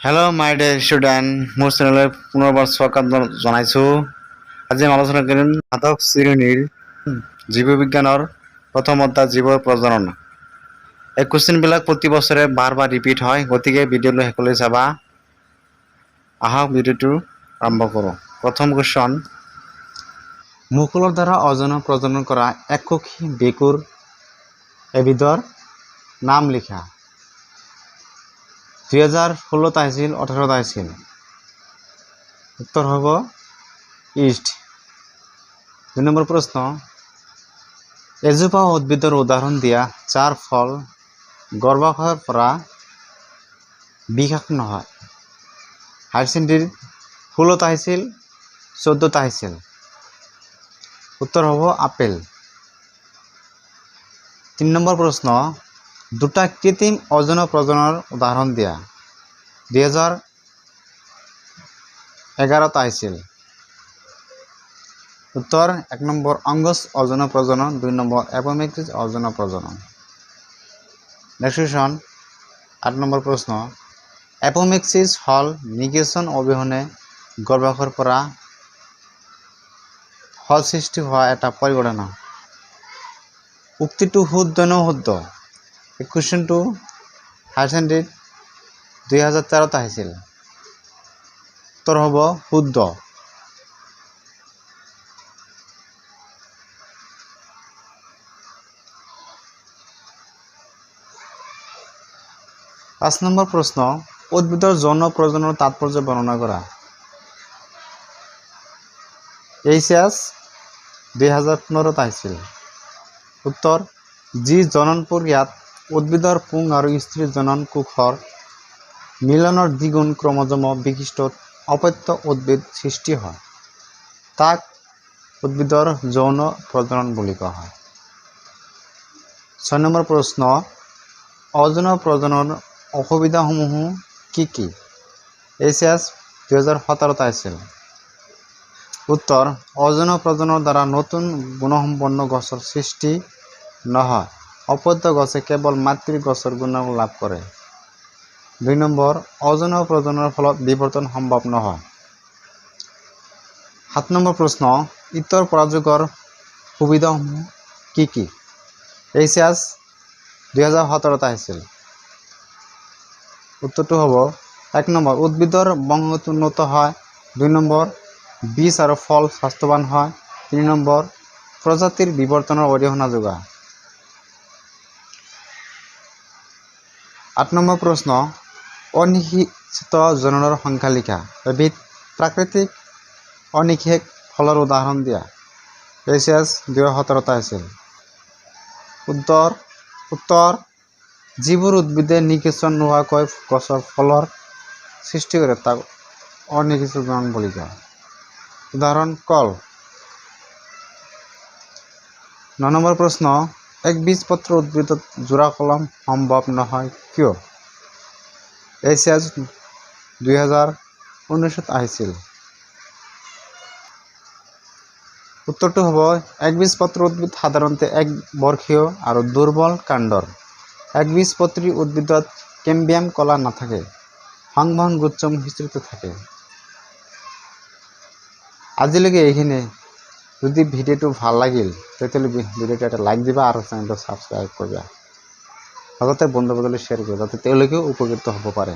Hello' মাই dear student, মোৰ চেনেললৈ পুনৰবাৰ স্বাগতম জনাইছোঁ। আজি আমি আলোচনা কৰিম দ্বাদশ শ্ৰেণীৰ জীৱবিজ্ঞানৰ প্ৰথম অধ্যায় জীৱৰ প্ৰজনন। এই কুৱেশ্যনবিলাক প্ৰতি বছৰে বাৰ ৰিপিট হয়, গতিকে ভিডিঅ'লৈ শেষলৈ চাবা। আহক ভিডিঅ'টো আৰম্ভ কৰোঁ। প্ৰথম কুৱেশ্যন, মুকুলৰ দ্বাৰা অযৌন প্ৰজনন কৰা এককোষী ভেঁকুৰ এবিধৰ নাম লিখা। 2016 আহিছিল, 18 আহিছিল। উত্তৰ হ'ব ইষ্ট। 2 নম্বৰ প্ৰশ্ন, এজোপা উদ্ভিদৰ উদাহৰণ দিয়া যাৰ ফল গৰ্ভাশয়ৰ পৰা বিষাক্ত নহয়। হায়াৰ ছেকেণ্ডেৰীৰ 16 আহিছিল, 14 আহিছিল। উত্তৰ হ'ব আপেল। 3 নম্বৰ প্ৰশ্ন, দুটা কৃত্ৰিম অযৌন প্ৰজননৰ উদাহৰণ দিয়া। 2011 আহিছিল। উত্তৰ 1 নম্বৰ অংগজ অযৌন প্ৰজনন, 2 নম্বৰ এপমেক্সিছ অযৌন প্ৰজনন। নেক্সট কুৱেশ্যন, 8 নম্বৰ প্ৰশ্ন, এপমেক্সিছ হ'ল নিগেচন অবিহনে গৰ্ভাশয়ৰ পৰা ফল সৃষ্টি হোৱা এটা পৰিঘটনা। উক্তিটো শুদ্ধ নে অশুদ্ধ? এই কুৱেশ্যনটো হায়াৰ ছেকেণ্ডেৰীত 2013 আহিছিল। উত্তৰ হ'ব শুদ্ধ। পাঁচ নম্বৰ প্ৰশ্ন, উদ্ভিদৰ যৌন প্ৰজননৰ তাৎপৰ্য বৰ্ণনা কৰা। এইচএছ 2015 আহিছিল। উত্তৰ, যি জনন প্ৰক্ৰিয়াত উদ্ভিদৰ পুং আৰু স্ত্ৰীৰ জনন কোষৰ মিলনৰ দ্বিগুণ ক্ৰমজম বিশিষ্ট অপত্য উদ্ভিদ সৃষ্টি হয়, তাক উদ্ভিদৰ যৌন প্ৰজনন বুলি কোৱা হয়। 6 নম্বৰ প্ৰশ্ন, অযৌন প্ৰজননৰ অসুবিধাসমূহ কি কি? এইচএছ 2017 আহিছিল। উত্তৰ, অযৌন প্ৰজননৰ দ্বাৰা নতুন গুণসম্পন্ন গছৰ সৃষ্টি নহয়, অপত্য গছে কেৱল মাতৃ গছৰ গুণাগুণ লাভ কৰে। 2 নম্বৰ, অযৌন প্ৰজননৰ ফলত বিৱৰ্তন সম্ভৱ নহয়। 7 নম্বৰ প্ৰশ্ন, ইতৰ পৰাযোগৰ সুবিধাসমূহ কি কি? এইচএছ 2017 আহিছিল। উত্তৰটো হ'ব 1 নম্বৰ, উদ্ভিদৰ বংশগতি উন্নত হয়। 2 নম্বৰ, বীজ আৰু ফল স্বাস্থ্যৱান হয়। 3 নম্বৰ, প্ৰজাতিৰ বিৱৰ্তনৰ অৰিহণা যোগায়। 8 নম্বৰ প্ৰশ্ন, অনিষিক্ত জননৰ সংখ্যা লিখা। এবিধ প্ৰাকৃতিক অনিষেক ফলৰ উদাহৰণ দিয়া। এইচএছ 2017 আহিছিল। উত্তৰ, যিবোৰ উদ্ভিদে নিষেচন নোহোৱাকৈ গছৰ ফলৰ সৃষ্টি কৰে তাক অনিষিক্ত জনন বুলি কয়। উদাহৰণ কল। 9 নম্বৰ প্ৰশ্ন, একবীজপত্ৰ উদ্ভিদত জোড়া কলম সম্ভৱ নহয় কিয়? এইচএছ 2019 আহিছিল। উত্তৰটো হ'ব, একবীজপত্ৰ উদ্ভিদ সাধাৰণতে এক বৰ্ষীয় আৰু দুৰ্বল কাণ্ডৰ। একবীজপত্ৰী উদ্ভিদত কেম্বিয়াম কলা নাথাকে, সংবহন গোটসমূহ বিস্তৃত থাকে। আজিলৈকে এইখিনি। যদি ভিডিঅ'টো ভাল লাগিল তেতিয়াহ'লে ভিডিঅ'টো এটা লাইক দিবা আৰু চেনেলটো ছাবস্ক্ৰাইব কৰিবা, লগতে বন্ধু বান্ধৱীলৈ শ্বেয়াৰ কৰিবা যাতে তেওঁলোকেও উপকৃত হ'ব পাৰে।